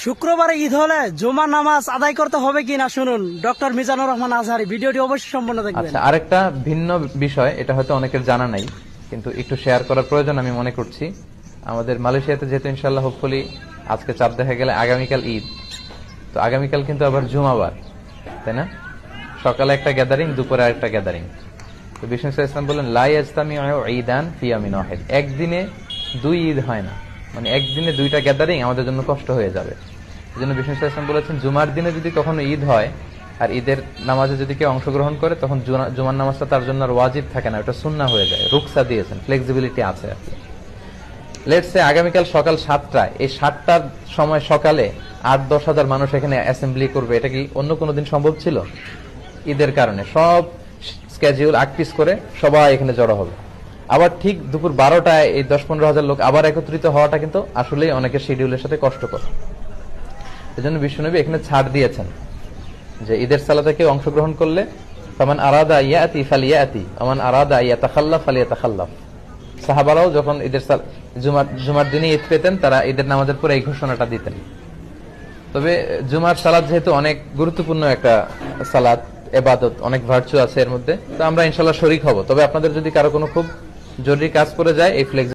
শুক্রবারে ঈদ হলে জুমার নামাজ আদায় করতে হবে কিনা শুনুন ডক্টর মিজানুর রহমান আজহারি। ভিডিওটি অবশ্যই সম্পূর্ণ দেখবেন। আচ্ছা, আরেকটা ভিন্ন বিষয়, এটা হয়তো অনেকের জানা নাই, কিন্তু একটু শেয়ার করার প্রয়োজন আমি মনে করছি। আমাদের মালয়েশিয়াতে যেহেতু ইনশাআল্লাহ হোপফুলি আজকে চাঁদ দেখা গেলে আগামীকাল ঈদ, তো আগামীকাল কিন্তু আবার জুমাবার, তাই না? সকালে একটা গ্যাদারিং, দুপুরে আরেকটা গ্যাদারিং। তো বিষ্ণু ইসলাম বললেন লা ইয়াজতামিউ ঈদান ফি ইয়ামিন ওয়াহিদ, একদিনে দুই ঈদ হয় না, মানে একদিনে দুইটা গ্যাদারিং আমাদের জন্য কষ্ট হয়ে যাবে। এই জন্য বিষ্ণু ইসলাম বলেছেন জুমার দিনে যদি কখনো ঈদ হয় আর ঈদের নামাজে যদি কেউ অংশগ্রহণ করে, তখন জুমার নামাজটা তার জন্য আর ওয়াজিব থাকে না, ওটা সুন্নাহ হয়ে যায়। রুকসা দিয়েছেন, ফ্লেক্সিবিলিটি আছে আর কি। লেটস সে আগামীকাল সকাল 7টায়, এই 7টার সময় সকালে 8-10 হাজার মানুষ এখানে অ্যাসেম্বলি করবে, এটা কি অন্য কোনো দিন সম্ভব ছিল? ঈদের কারণে সব স্কেডিউল আটপিস করে সবাই এখানে জড়ো হবে। আবার ঠিক দুপুর 12টায় এই 10-15 হাজার লোক আবার একত্রিত হওয়াটা কিন্তু আসলেই অনেকের শিডিউলের সাথে কষ্টকর। এজন্য বিশ্বনবী এখানে ছাড় দিয়েছেন যে ঈদের সালাতে কেউ অংশগ্রহণ করলে ফামান আরাদা ইয়াতি ফালিয়াতি ওমান আরাদা ইয়াতাখাল্লাফ ফালিয়াতাখাল্লাফ। সাহাবারাও যখন ঈদের জুমার দিনে ঈদ পেতেন, তারা ঈদের নামাজের পরে এই ঘোষণাটা দিতেন। তবে জুমার সালাত যেহেতু অনেক গুরুত্বপূর্ণ একটা সালাত, ইবাদত, অনেক ভার্চু আছে এর মধ্যে, তো আমরা ইনশাআল্লাহ শরীক হব। তবে আপনাদের যদি কারো কোনো খুব জরুরি কাজ পড়ে যায়, এই